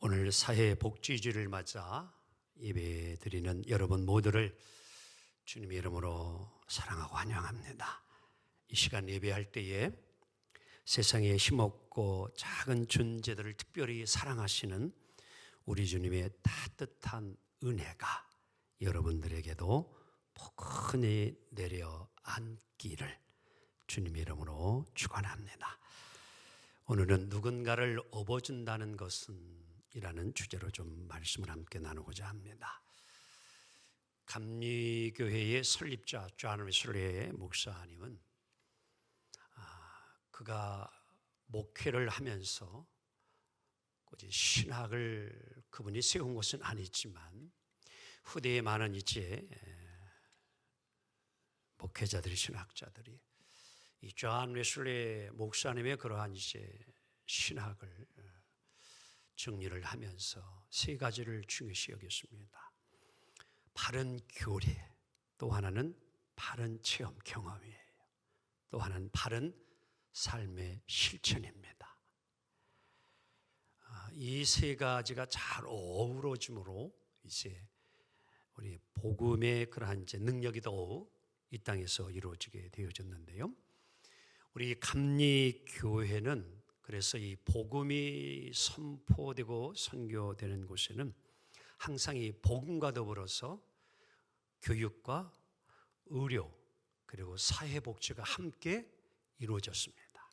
오늘 사회복지주를 맞아 예배드리는 여러분 모두를 주님의 이름으로 사랑하고 환영합니다. 이 시간 예배할 때에 세상에 힘없고 작은 존재들을 특별히 사랑하시는 우리 주님의 따뜻한 은혜가 여러분들에게도 포근히 내려앉기를 주님의 이름으로 축원합니다. 오늘은 누군가를 업어준다는 것은 이라는 주제로 좀 말씀을 함께 나누고자 합니다. 감리교회의 설립자 존 웨슬리 목사님은 그가 목회를 하면서 신학을 그분이 세운 것은 아니지만 후대에 많은 이제 목회자들이 신학자들이 이 존 웨슬리 목사님의 그러한 이제 신학을 정리를 하면서 세 가지를 중요시 여겼습니다. 바른 교리, 또 하나는 바른 체험 경험이에요. 또 하나는 바른 삶의 실천입니다. 이 세 가지가 잘 어우러짐으로 이제 우리 복음의 그러한 이제 능력이 더욱 이 땅에서 이루어지게 되어졌는데요. 우리 감리교회는 그래서 이 복음이 선포되고 선교되는 곳에는 항상 이 복음과 더불어서 교육과 의료 그리고 사회복지가 함께 이루어졌습니다.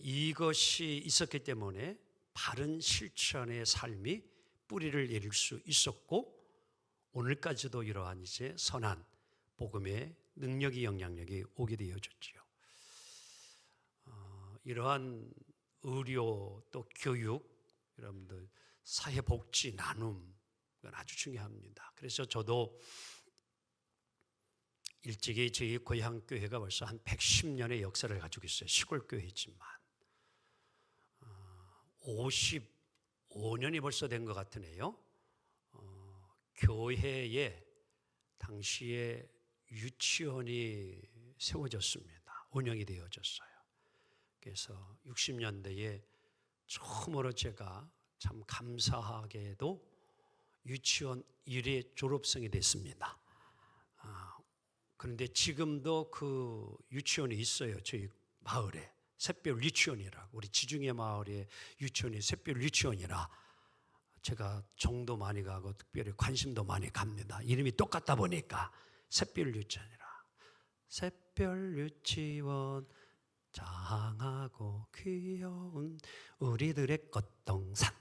이것이 있었기 때문에 바른 실천의 삶이 뿌리를 내릴 수 있었고 오늘까지도 이러한 이제 선한 복음의 능력이 영향력이 오게 되어졌지요. 이러한 의료 또 교육, 여러분들 사회복지 나눔 이건 아주 중요합니다. 그래서 저도 일찍이 저희 고향 교회가 벌써 한 110년의 역사를 가지고 있어요. 시골 교회지만 55년이 벌써 된 것 같으네요. 교회에 당시에 유치원이 세워졌습니다. 운영이 되어졌어요. 그래서 60년대에 처음으로 제가 참 감사하게도 유치원 1회 졸업생이 됐습니다. 그런데 지금도 그 유치원이 있어요. 저희 마을에 샛별 유치원이라고 우리 지중해 마을에 유치원이 샛별 유치원이라 제가 정도 많이 가고 특별히 관심도 많이 갑니다. 이름이 똑같다 보니까 샛별 유치원이라 샛별 유치원 장하고 귀여운 우리들의 꽃동산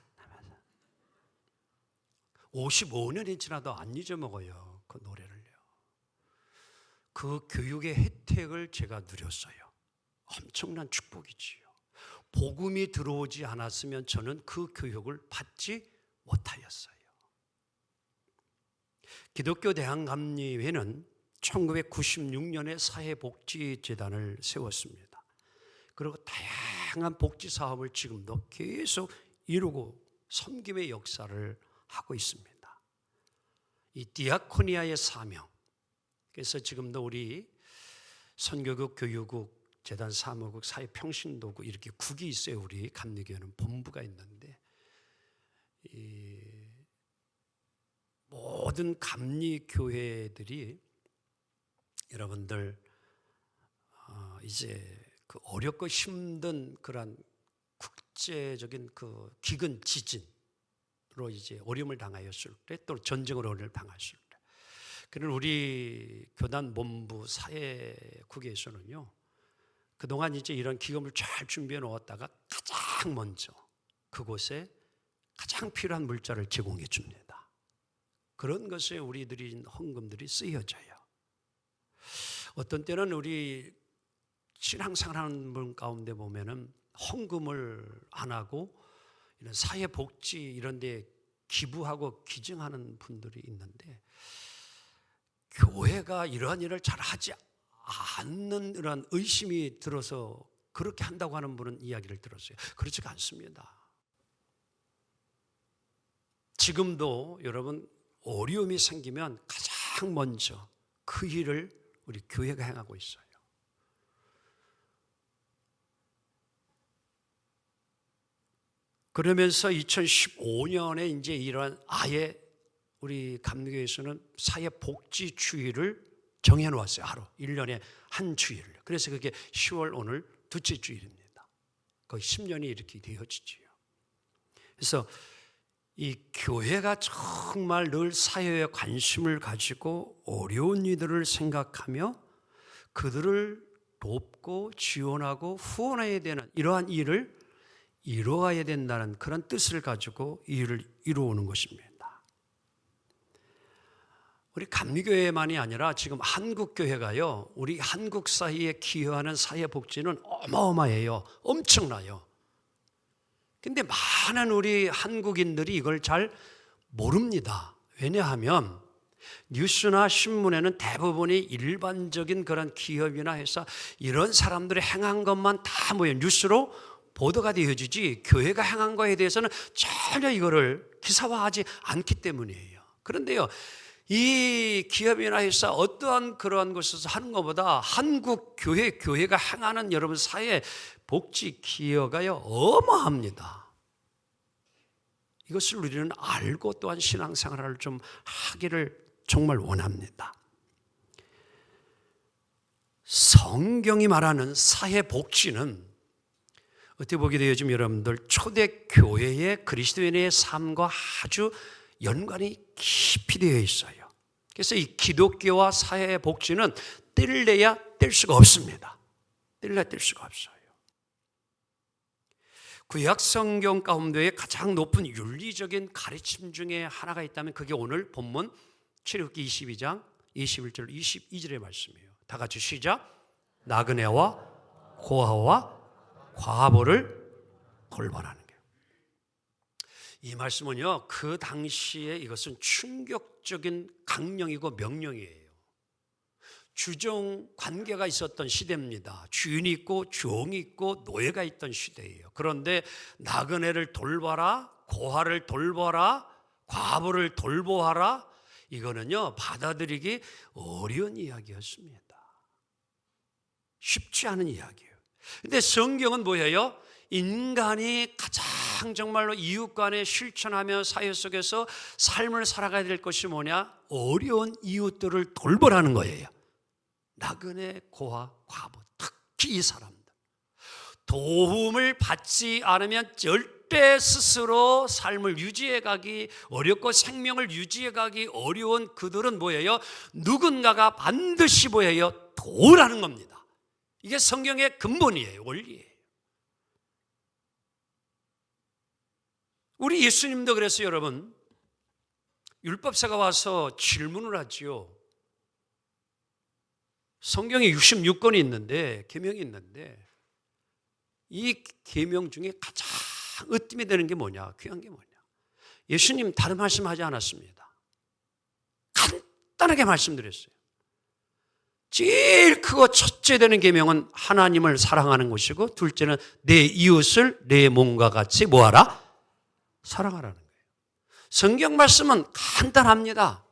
55년이 지나도 안 잊어먹어요. 그 노래를요. 그 교육의 혜택을 제가 누렸어요. 엄청난 축복이지요. 복음이 들어오지 않았으면 저는 그 교육을 받지 못하였어요. 기독교 대한감리회는 1996년에 사회복지재단을 세웠습니다. 그리고 다양한 복지 사업을 지금도 계속 이루고 섬김의 역사를 하고 있습니다. 이 디아코니아의 사명, 그래서 지금도 우리 선교국, 교육국, 재단 사무국, 사회평신도국 이렇게 국이 있어요. 우리 감리교회는 본부가 있는데 이 모든 감리교회들이 여러분들 이제 그 어렵고 힘든 그런 국제적인 그 기근 지진으로 이제 어려움을 당하였을 때 또 전쟁으로 어려움을 당했을 때 그런 우리 교단 본부 사회국에서는요 그동안 이제 이런 기금을 잘 준비해 놓았다가 가장 먼저 그곳에 가장 필요한 물자를 제공해 줍니다. 그런 것에 우리들이 헌금들이 쓰여져요. 어떤 때는 우리 신앙생활하는 분 가운데 보면은 헌금을 안 하고 이런 사회복지 이런 데 기부하고 기증하는 분들이 있는데 교회가 이러한 일을 잘 하지 않는 이런 의심이 들어서 그렇게 한다고 하는 분은 이야기를 들었어요. 그렇지가 않습니다. 지금도 여러분 어려움이 생기면 가장 먼저 그 일을 우리 교회가 행하고 있어요. 그러면서 2015년에 이제 이러한 아예 우리 감리교에서는 사회복지주의를 정해놓았어요. 하루 1년에 한 주일을. 그래서 그게 10월 오늘 둘째 주일입니다. 거의 10년이 이렇게 되어지지요. 그래서 이 교회가 정말 늘 사회에 관심을 가지고 어려운 이들을 생각하며 그들을 돕고 지원하고 후원해야 되는 이러한 일을 이루어야 된다는 그런 뜻을 가지고 이 일을 이루어오는 것입니다. 우리 감리교회만이 아니라 지금 한국교회가요, 우리 한국 사회에 기여하는 사회복지는 어마어마해요. 엄청나요. 근데 많은 우리 한국인들이 이걸 잘 모릅니다. 왜냐하면 뉴스나 신문에는 대부분이 일반적인 그런 기업이나 회사 이런 사람들이 행한 것만 다 뉴스로 보도가 되어지지 교회가 행한 거에 대해서는 전혀 이거를 기사화하지 않기 때문이에요. 그런데요, 이 기업이나 회사 어떠한 그러한 곳에서 하는 것보다 한국 교회가 행하는 여러분 사회 복지 기여가요 어마합니다. 이것을 우리는 알고 또한 신앙생활을 좀 하기를 정말 원합니다. 성경이 말하는 사회 복지는 어떻게 보게 되어 지금 여러분들 초대교회의 그리스도인의 삶과 아주 연관이 깊이 되어 있어요. 그래서 이 기독교와 사회 복지는 뗄래야 뗄 수가 없습니다. 뗄래야 뗄 수가 없어요. 구약 성경 가운데 가장 높은 윤리적인 가르침 중에 하나가 있다면 그게 오늘 본문 출애굽기 22장 21절 22절의 말씀이에요. 다 같이 시작. 나그네와 고아와 과부를 돌보라는 거예요. 이 말씀은요, 그 당시에 이것은 충격적인 강령이고 명령이에요. 주종 관계가 있었던 시대입니다. 주인이 있고 종이 있고 노예가 있던 시대예요. 그런데 나그네를 돌봐라, 고아를 돌봐라, 과부를 돌보아라, 이거는요 받아들이기 어려운 이야기였습니다. 쉽지 않은 이야기예요. 근데 성경은 뭐예요? 인간이 가장 정말로 이웃 간에 실천하며 사회 속에서 삶을 살아가야 될 것이 뭐냐? 어려운 이웃들을 돌보라는 거예요. 나그네, 고아, 과부, 특히 이 사람들. 도움을 받지 않으면 절대 스스로 삶을 유지해 가기 어렵고 생명을 유지해 가기 어려운 그들은 뭐예요? 누군가가 반드시 뭐예요? 도우라는 겁니다. 이게 성경의 근본이에요. 원리예요. 우리 예수님도 그래서 여러분 율법사가 와서 질문을 하지요. 성경에 66권이 있는데 계명이 있는데 이 계명 중에 가장 으뜸이 되는 게 뭐냐? 귀한 게 뭐냐? 예수님 다른 말씀하지 않았습니다. 간단하게 말씀드렸어요. 제일 크고 첫째 되는 계명은 하나님을 사랑하는 것이고 둘째는 내 이웃을 내 몸과 같이 뭐하라? 사랑하라는 거예요. 성경 말씀은 간단합니다.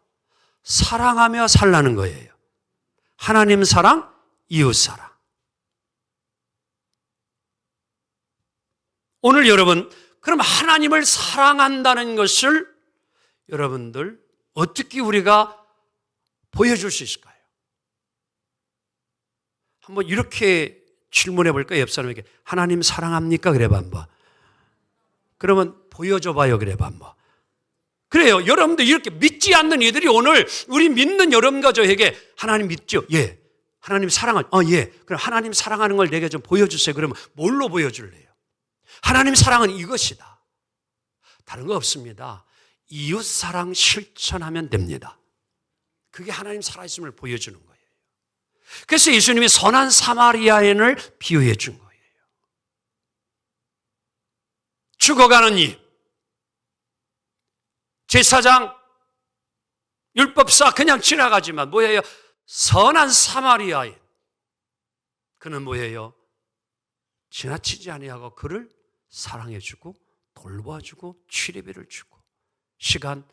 사랑하며 살라는 거예요. 하나님 사랑, 이웃 사랑. 오늘 여러분, 그럼 하나님을 사랑한다는 것을 여러분들 어떻게 우리가 보여줄 수 있을까요? 한번 이렇게 질문해 볼까요? 옆 사람에게 하나님 사랑합니까? 그래봐 한번. 그러면 보여줘 봐요. 그래봐 한번. 그래요. 여러분들 이렇게 믿지 않는 이들이 오늘 우리 믿는 여러분과 저에게 하나님 믿죠? 예. 하나님 사랑을 예. 그럼 하나님 사랑하는 걸 내게 좀 보여주세요. 그러면 뭘로 보여줄래요? 하나님 사랑은 이것이다. 다른 거 없습니다. 이웃 사랑 실천하면 됩니다. 그게 하나님 살아있음을 보여주는 거예요. 그래서 예수님이 선한 사마리아인을 비유해 준 거예요. 죽어가는 이 제사장, 율법사 그냥 지나가지만 뭐예요? 선한 사마리아인. 그는 뭐예요? 지나치지 아니하고 그를 사랑해주고 돌봐주고 치료비를 주고 시간,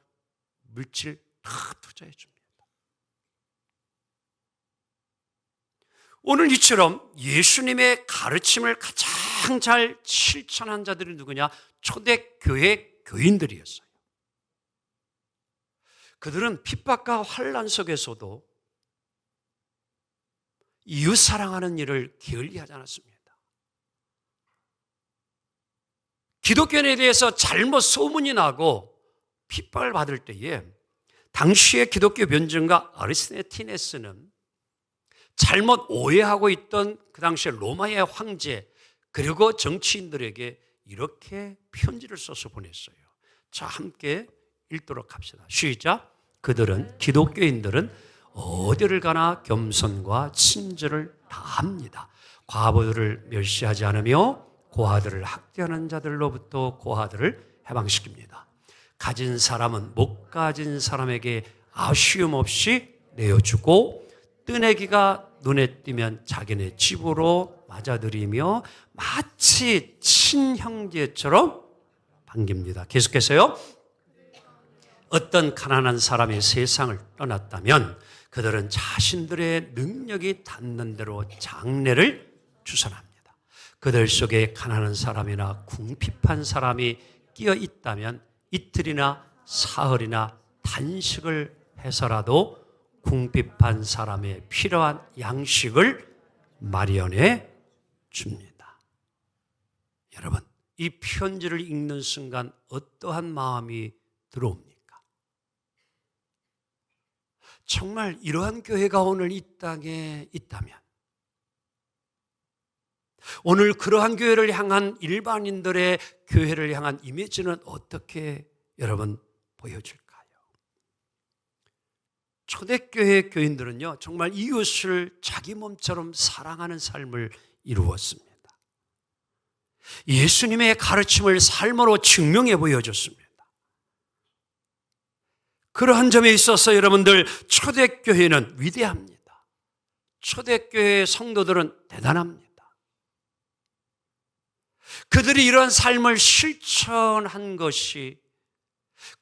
물질 다 투자해 줍니다. 오늘 이처럼 예수님의 가르침을 가장 가장 잘 실천한 자들이 누구냐? 초대교회 교인들이었어요. 그들은 핍박과 환난 속에서도 이웃 사랑하는 일을 게을리하지 않았습니다. 기독교인에 대해서 잘못 소문이 나고 핍박을 받을 때에 당시의 기독교 변증가 아리스토텔레스는 잘못 오해하고 있던 그 당시의 로마의 황제 그리고 정치인들에게 이렇게 편지를 써서 보냈어요. 자, 함께 읽도록 합시다. 시작. 기독교인들은 어디를 가나 겸손과 친절을 다합니다. 과부들을 멸시하지 않으며 고아들을 학대하는 자들로부터 고아들을 해방시킵니다. 가진 사람은 못 가진 사람에게 아쉬움 없이 내어주고 뜨내기가 눈에 띄면 자기네 집으로 맞아들이며 마치 친형제처럼 반깁니다. 계속해서요. 어떤 가난한 사람이 세상을 떠났다면 그들은 자신들의 능력이 닿는 대로 장례를 주선합니다. 그들 속에 가난한 사람이나 궁핍한 사람이 끼어 있다면 이틀이나 사흘이나 단식을 해서라도 궁핍한 사람의 필요한 양식을 마련해 줍니다. 여러분, 이 편지를 읽는 순간 어떠한 마음이 들어옵니까? 정말 이러한 교회가 오늘 이 땅에 있다면, 오늘 그러한 교회를 향한 일반인들의 교회를 향한 이미지는 어떻게 여러분 보여질까요? 초대교회 교인들은요, 정말 이웃을 자기 몸처럼 사랑하는 삶을 이루었습니다. 예수님의 가르침을 삶으로 증명해 보여줬습니다. 그러한 점에 있어서 여러분들 초대교회는 위대합니다. 초대교회 성도들은 대단합니다. 그들이 이러한 삶을 실천한 것이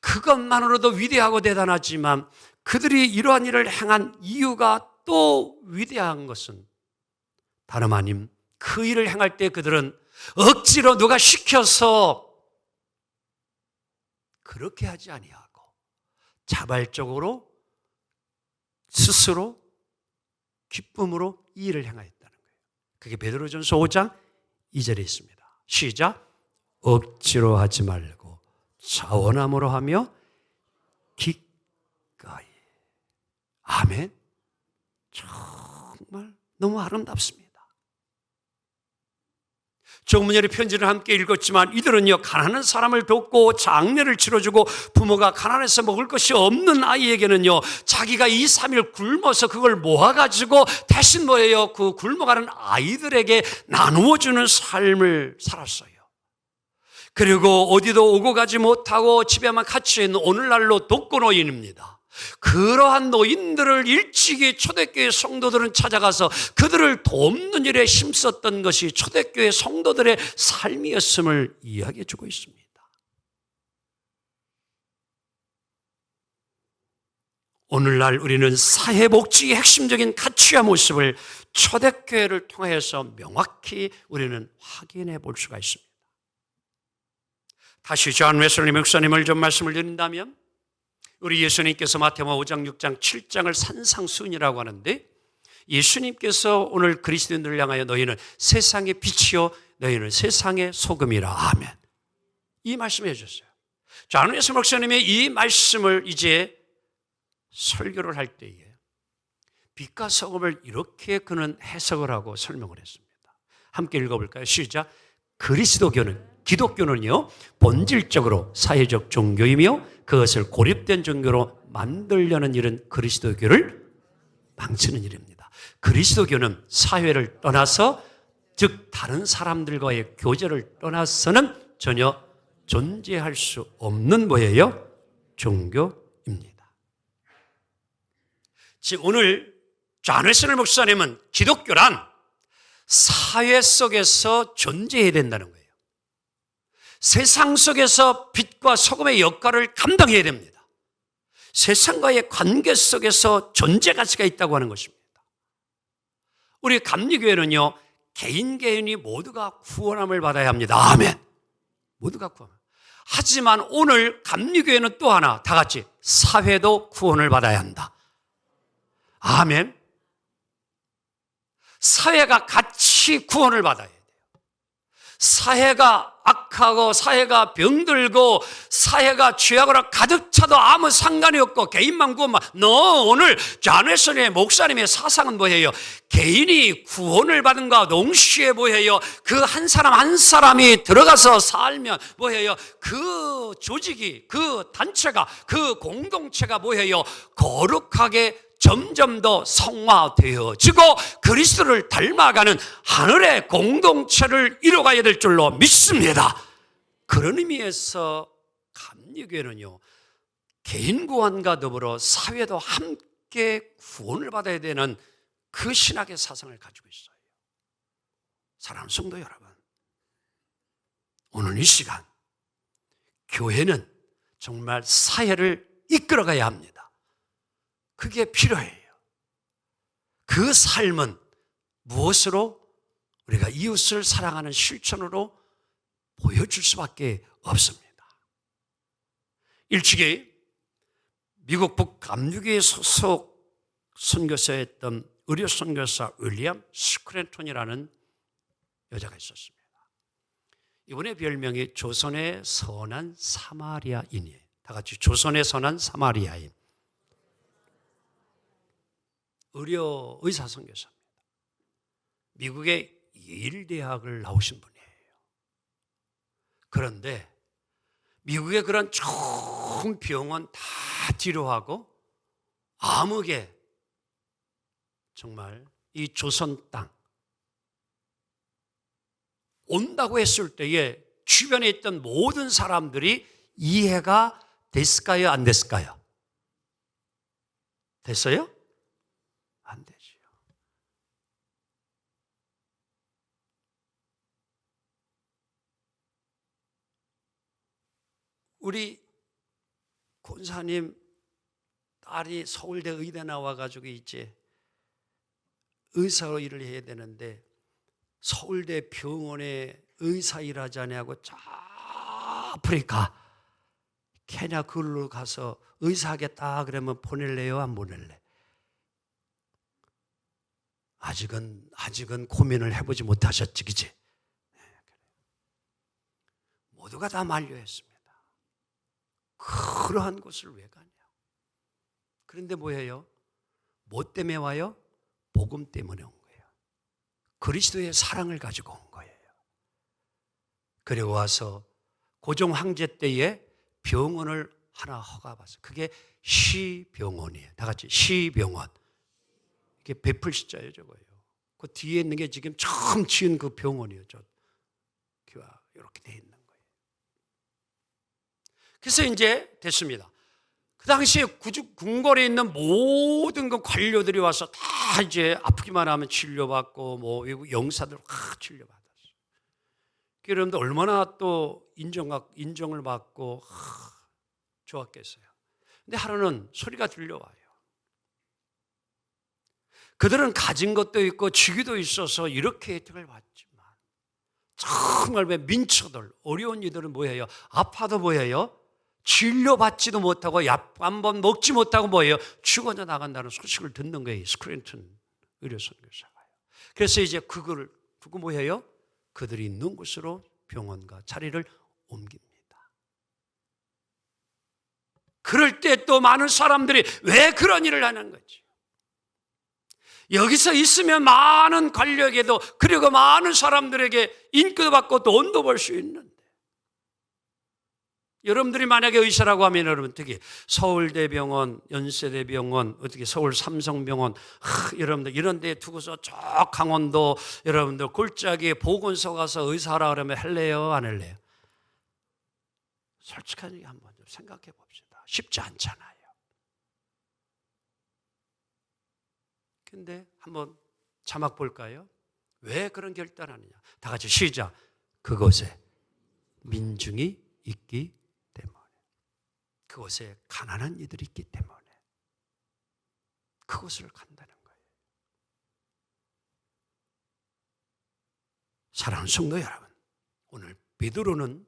그것만으로도 위대하고 대단하지만 그들이 이러한 일을 행한 이유가 또 위대한 것은 다름 아님 그 일을 행할 때 그들은 억지로 누가 시켜서 그렇게 하지 아니하고 자발적으로 스스로 기쁨으로 이 일을 행하였다는 거예요. 그게 베드로전서 5장 2절에 있습니다. 시작. 억지로 하지 말고 자원함으로 하며 기꺼이. 아멘. 정말 너무 아름답습니다. 정문열의 편지를 함께 읽었지만 이들은요, 가난한 사람을 돕고 장례를 치러주고 부모가 가난해서 먹을 것이 없는 아이에게는요, 자기가 2, 3일 굶어서 그걸 모아가지고 대신 뭐예요? 그 굶어가는 아이들에게 나누어주는 삶을 살았어요. 그리고 어디도 오고 가지 못하고 집에만 갇혀 있는 오늘날로 독거노인입니다. 그러한 노인들을 일찍이 초대교회 성도들은 찾아가서 그들을 돕는 일에 힘썼던 것이 초대교회 성도들의 삶이었음을 이야기해 주고 있습니다. 오늘날 우리는 사회복지의 핵심적인 가치와 모습을 초대교회를 통해서 명확히 우리는 확인해 볼 수가 있습니다. 다시 존 웨슬리 목사님을 좀 말씀을 드린다면, 우리 예수님께서 마태복음 5장, 6장, 7장을 산상수훈이라고 하는데, 예수님께서 오늘 그리스도인들을 향하여 너희는 세상의 빛이요 너희는 세상의 소금이라. 아멘. 이 말씀을 해주셨어요. 존 웨슬리 목사님의 이 말씀을 이제 설교를 할 때에 빛과 소금을 이렇게 그는 해석을 하고 설명을 했습니다. 함께 읽어볼까요? 시작. 그리스도교는, 기독교는요, 본질적으로 사회적 종교이며 그것을 고립된 종교로 만들려는 일은 그리스도교를 망치는 일입니다. 그리스도교는 사회를 떠나서, 즉 다른 사람들과의 교제를 떠나서는 전혀 존재할 수 없는 뭐예요? 종교입니다. 즉 오늘 존 웨슬리 목사님은 기독교란 사회 속에서 존재해야 된다는 거예요. 세상 속에서 빛과 소금의 역할을 감당해야 됩니다. 세상과의 관계 속에서 존재 가치가 있다고 하는 것입니다. 우리 감리교회는요, 개인이 모두가 구원함을 받아야 합니다. 아멘. 모두가 구원. 하지만 오늘 감리교회는 또 하나 다 같이 사회도 구원을 받아야 한다. 아멘. 사회가 같이 구원을 받아야 돼요. 사회가 악하고 사회가 병들고 사회가 죄악으로 가득 차도 아무 상관이 없고 개인만 구원만. 너 오늘 자네선의 목사님의 사상은 뭐예요? 개인이 구원을 받은 거 동시에 뭐예요? 그 한 사람 한 사람이 들어가서 살면 뭐예요? 그 조직이, 그 단체가, 그 공동체가 뭐예요? 거룩하게 점점 더 성화되어지고 그리스도를 닮아가는 하늘의 공동체를 이뤄가야 될 줄로 믿습니다. 그런 의미에서 감리교회는요, 개인 구원과 더불어 사회도 함께 구원을 받아야 되는 그 신학의 사상을 가지고 있어요. 사랑하는 성도 여러분, 오늘 이 시간 교회는 정말 사회를 이끌어가야 합니다. 그게 필요해요. 그 삶은 무엇으로? 우리가 이웃을 사랑하는 실천으로 보여줄 수밖에 없습니다. 일찍이 미국 북감리교회 소속 선교사였던 의료 선교사 윌리엄 스크랜턴이라는 여자가 있었습니다. 이분의 별명이 조선의 선한 사마리아인이에요. 다 같이 조선의 선한 사마리아인. 의료 의사 선교사입니다. 미국의 예일 대학을 나오신 분이에요. 그런데 미국의 그런 좋은 병원 다 뒤로하고 암흑에 정말 이 조선 땅 온다고 했을 때에 주변에 있던 모든 사람들이 이해가 됐을까요? 안 됐을까요? 됐어요? 안 되지요. 우리 권사님 딸이 서울대 의대 나와가지고 이제 의사로 일을 해야 되는데 서울대 병원에 의사 일하자냐고 저 아프리카 케냐 그걸로 가서 의사하겠다 그러면 보낼래요? 안 보낼래? 아직은 고민을 해보지 못하셨지, 그치? 모두가 다 만류했습니다. 그러한 곳을 왜 가냐? 그런데 뭐예요? 뭐 때문에 와요? 복음 때문에 온 거예요. 그리스도의 사랑을 가지고 온 거예요. 그리고 와서 고종 황제 때에 병원을 하나 허가받았어요. 그게 시병원이에요. 다 같이 시병원. 이게 베풀 시자예요, 저거예요. 그 뒤에 있는 게 지금 처음 지은 그 병원이에요. 저 귀와 이렇게 돼 있는 거예요. 그래서 이제 됐습니다. 그 당시에 궁궐에 있는 모든 그 관료들이 와서 다 이제 아프기만 하면 치료받고 뭐 외국 영사들 다 치료받았어요. 여러분들 얼마나 또 인정을 받고 좋았겠어요. 근데 하루는 소리가 들려와요. 그들은 가진 것도 있고 직위도 있어서 이렇게 혜택을 받지만 정말 왜 민초들, 어려운 이들은 뭐예요? 아파도 뭐예요? 진료받지도 못하고 약 한 번 먹지 못하고 뭐예요? 죽어져 나간다는 소식을 듣는 거예요. 스크랜턴 의료선교사가요. 그래서 이제 그거 뭐예요? 그들이 있는 곳으로 병원과 자리를 옮깁니다. 그럴 때 또 많은 사람들이 왜 그런 일을 하는 거지? 여기서 있으면 많은 관력에도 그리고 많은 사람들에게 인기도 받고 돈도 벌 수 있는데 여러분들이 만약에 의사라고 하면 여러분 특히 서울대병원, 연세대병원, 어떻게 서울 삼성병원 여러분들 이런 데 두고서 저 강원도 여러분들 골짜기에 보건소 가서 의사하라 그러면 할래요? 안 할래요? 솔직하게 한번 좀 생각해 봅시다. 쉽지 않잖아요. 근데 한번 자막 볼까요? 왜 그런 결단하느냐? 다 같이 시작. 그곳에 민중이 있기 때문에. 그곳에 가난한 이들이 있기 때문에. 그곳을 간다는 거예요. 사랑하는 성도 여러분, 오늘 베드로는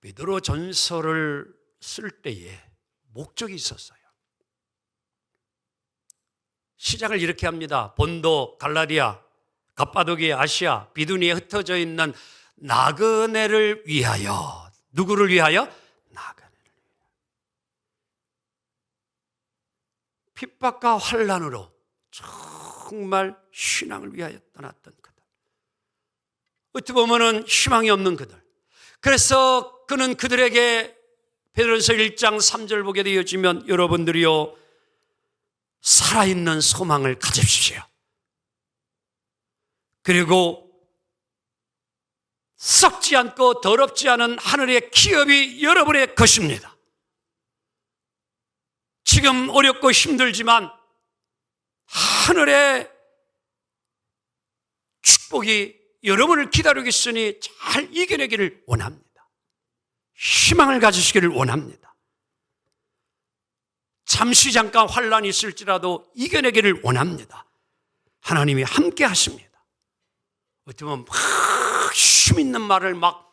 베드로 전서를 쓸 때에 목적이 있었어요. 시작을 이렇게 합니다. 본도, 갈라디아, 갑바도기아, 아시아, 비두니에 흩어져 있는 나그네를 위하여. 누구를 위하여? 나그네를 위하여. 핍박과 환난으로 정말 신앙을 위하여 떠났던 그들, 어떻게 보면 희망이 없는 그들. 그래서 그는 그들에게 베드로전서 1장 3절 보게 되어지면 여러분들이요 살아있는 소망을 가지십시오. 그리고 썩지 않고 더럽지 않은 하늘의 기업이 여러분의 것입니다. 지금 어렵고 힘들지만 하늘의 축복이 여러분을 기다리고 있으니 잘 이겨내기를 원합니다. 희망을 가지시기를 원합니다. 잠시 잠깐 환난이 있을지라도 이겨내기를 원합니다. 하나님이 함께 하십니다. 어떻게 보면 막 힘 있는 말을 막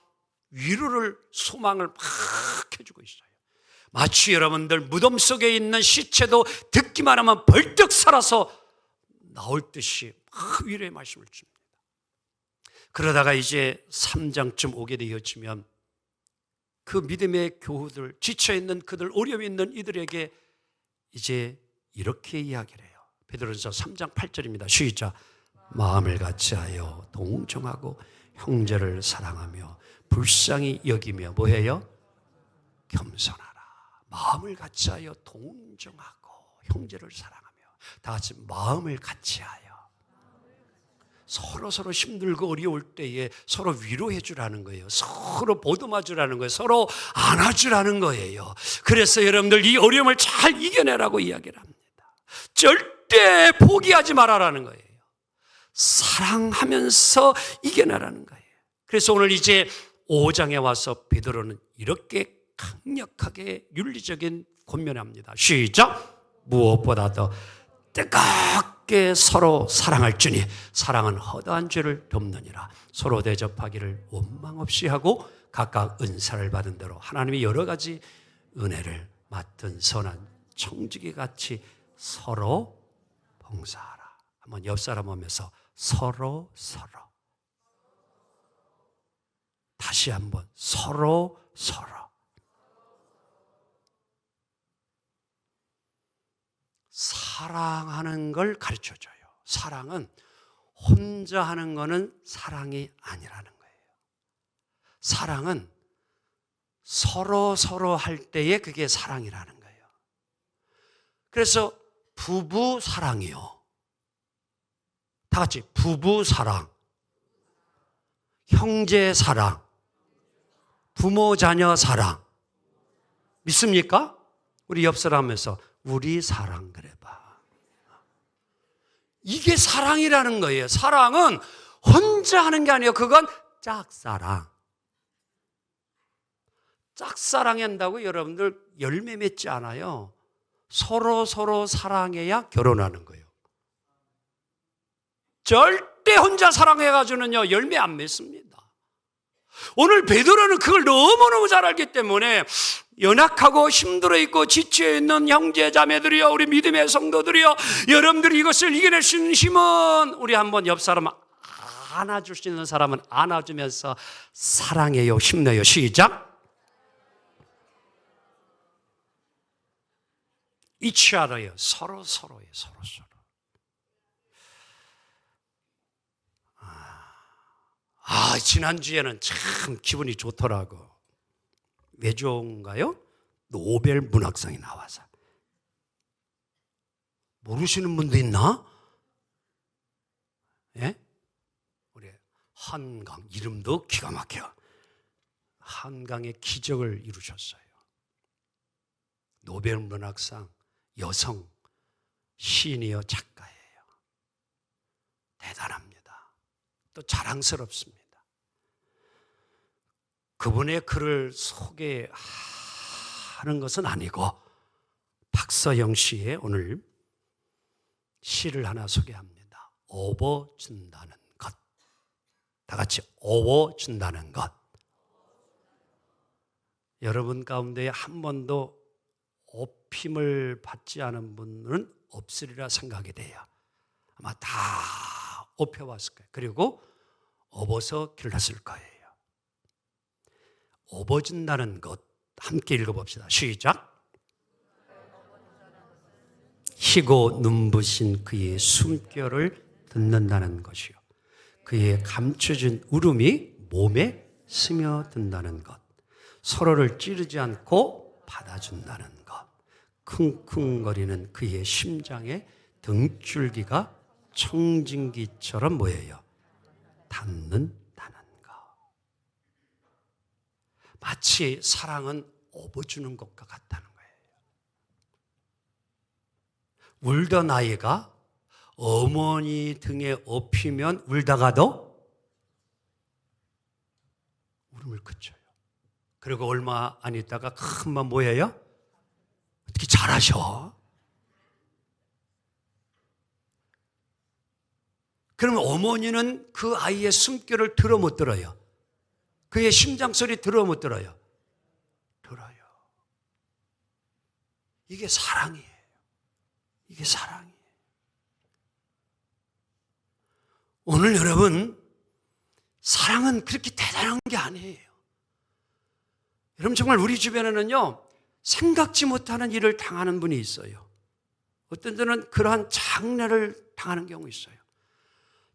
위로를, 소망을 막 해주고 있어요. 마치 여러분들 무덤 속에 있는 시체도 듣기만 하면 벌떡 살아서 나올 듯이 막 위로의 말씀을 줍니다. 그러다가 이제 3장쯤 오게 되어지면 그 믿음의 교우들, 지쳐있는 그들, 어려움이 있는 이들에게 이제 이렇게 이야기를 해요. 베드로전서 3장 8절입니다. 시작. 마음을 같이하여 동정하고 형제를 사랑하며 불쌍히 여기며 뭐해요? 겸손하라. 마음을 같이하여 동정하고 형제를 사랑하며. 다 같이 마음을 같이하여. 서로 힘들고 어려울 때에 서로 위로해 주라는 거예요. 서로 보듬어 주라는 거예요. 서로 안아 주라는 거예요. 그래서 여러분들 이 어려움을 잘 이겨내라고 이야기를 합니다. 절대 포기하지 말아라는 거예요. 사랑하면서 이겨내라는 거예요. 그래서 오늘 이제 5장에 와서 베드로는 이렇게 강력하게 윤리적인 권면합니다. 시작. 무엇보다도 뜨겁게 서로 사랑할지니 사랑은 허다한 죄를 덮느니라. 서로 대접하기를 원망 없이 하고 각각 은사를 받은 대로 하나님이 여러 가지 은혜를 맡은 선한 청지기 같이 서로 봉사하라. 한번 옆 사람 보면서 서로. 다시 한번 서로. 사랑하는 걸 가르쳐줘요. 사랑은 혼자 하는 거는 사랑이 아니라는 거예요. 사랑은 서로 할 때에 그게 사랑이라는 거예요. 그래서 부부 사랑이요. 다 같이 부부 사랑, 형제 사랑, 부모 자녀 사랑. 믿습니까? 우리 옆 사람 하면서 우리 사랑 그래봐. 이게 사랑이라는 거예요. 사랑은 혼자 하는 게 아니에요. 그건 짝사랑. 짝사랑한다고 여러분들 열매 맺지 않아요. 서로 사랑해야 결혼하는 거예요. 절대 혼자 사랑해가지고는요 열매 안 맺습니다. 오늘 베드로는 그걸 너무너무 잘 알기 때문에 연약하고 힘들어 있고 지쳐 있는 형제 자매들이요, 우리 믿음의 성도들이요, 여러분들이 이것을 이겨낼 수 있는 힘은 우리 한번 옆 사람 안아줄 수 있는 사람은 안아주면서 사랑해요, 힘내요. 시작. each other요. 서로예요. 서로. 지난주에는 참 기분이 좋더라고. 왜 좋은가요? 노벨 문학상이 나와서. 모르시는 분도 있나? 예? 우리 한강, 이름도 기가 막혀. 한강의 기적을 이루셨어요. 노벨 문학상 여성 시인이요, 작가예요. 대단합니다. 또 자랑스럽습니다. 그분의 글을 소개하는 것은 아니고 박서영 씨의 오늘 시를 하나 소개합니다. 업어준다는 것. 다 같이 업어준다는 것. 여러분 가운데 한 번도 업힘을 받지 않은 분은 없으리라 생각이 돼요. 아마 다 업혀왔을 거예요. 그리고 업어서 길렀을 거예요. 업어준다는 것 함께 읽어봅시다. 시작. 희고 눈부신 그의 숨결을 듣는다는 것이요, 그의 감춰진 울음이 몸에 스며든다는 것, 서로를 찌르지 않고 받아준다는 것, 쿵쿵거리는 그의 심장에 등줄기가 청진기처럼 뭐예요? 닿는다는 것. 마치 사랑은 업어주는 것과 같다는 거예요. 울던 아이가 어머니 등에 업히면 울다가도 울음을 그쳐요. 그리고 얼마 안 있다가 금방 뭐예요? 어떻게 잘하셔? 그러면 어머니는 그 아이의 숨결을 들어 못 들어요? 그의 심장 소리 들어 못 들어요? 들어요. 이게 사랑이에요. 이게 사랑이에요. 오늘 여러분, 사랑은 그렇게 대단한 게 아니에요. 여러분, 정말 우리 주변에는요, 생각지 못하는 일을 당하는 분이 있어요. 어떤 때는 그러한 장례를 당하는 경우 있어요.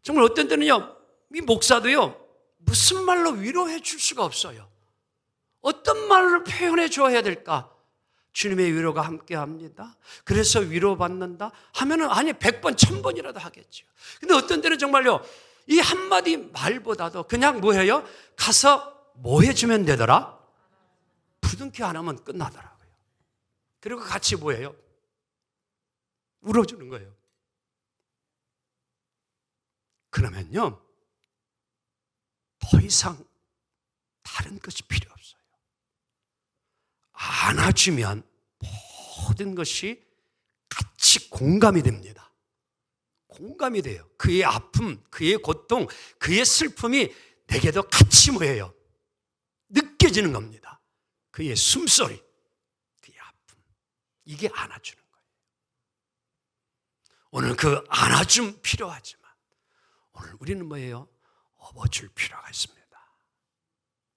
정말 어떤 때는요, 이 목사도요, 무슨 말로 위로해 줄 수가 없어요. 어떤 말로 표현해 줘야 될까? 주님의 위로가 함께 합니다. 그래서 위로받는다 하면은 아니 100번, 1000번이라도 하겠죠. 근데 어떤 때는 정말요, 이 한마디 말보다도 그냥 뭐예요? 가서 뭐 해주면 되더라? 부둥켜 안 하면 끝나더라고요. 그리고 같이 뭐예요? 울어주는 거예요. 그러면요, 더 이상 다른 것이 필요 없어요. 안아주면 모든 것이 같이 공감이 됩니다. 공감이 돼요. 그의 아픔, 그의 고통, 그의 슬픔이 내게도 같이 뭐예요? 느껴지는 겁니다. 그의 숨소리, 그의 아픔, 이게 안아주는 거예요. 오늘 그 안아줌 필요하지만 오늘 우리는 뭐예요? 업어줄 필요가 있습니다.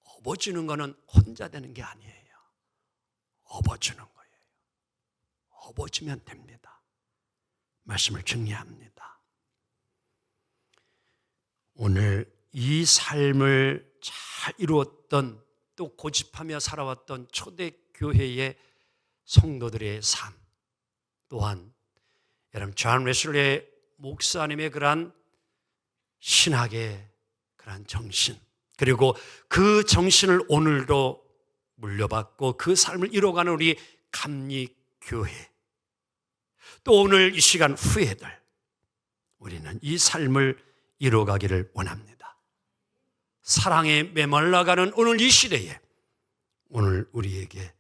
업어주는 거는 혼자 되는 게 아니에요. 업어주는 거예요. 업어주면 됩니다. 말씀을 정리합니다. 오늘 이 삶을 잘 이루었던, 또 고집하며 살아왔던 초대교회의 성도들의 삶, 또한 여러분 존 웨슬리 목사님의 그러한 신학의 그러한 정신, 그리고 그 정신을 오늘도 물려받고 그 삶을 이뤄가는 우리 감리교회, 또 오늘 이 시간 후에들, 우리는 이 삶을 이뤄가기를 원합니다. 사랑에 메말라가는 오늘 이 시대에 오늘 우리에게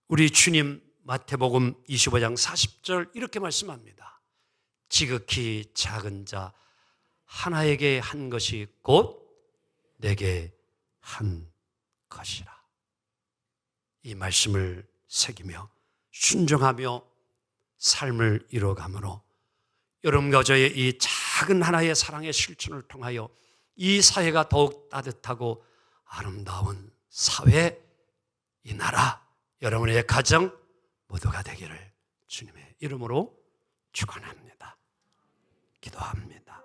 우리 주님 마태복음 25장 40절 이렇게 말씀합니다. 지극히 작은 자 하나에게 한 것이 곧 내게 한 것이라. 이 말씀을 새기며 순종하며 삶을 이뤄감으로 여러분과 저의 이 작은 하나의 사랑의 실천을 통하여 이 사회가 더욱 따뜻하고 아름다운 사회, 이 나라, 여러분의 가정 모두가 되기를 주님의 이름으로 축원합니다. 기도합니다.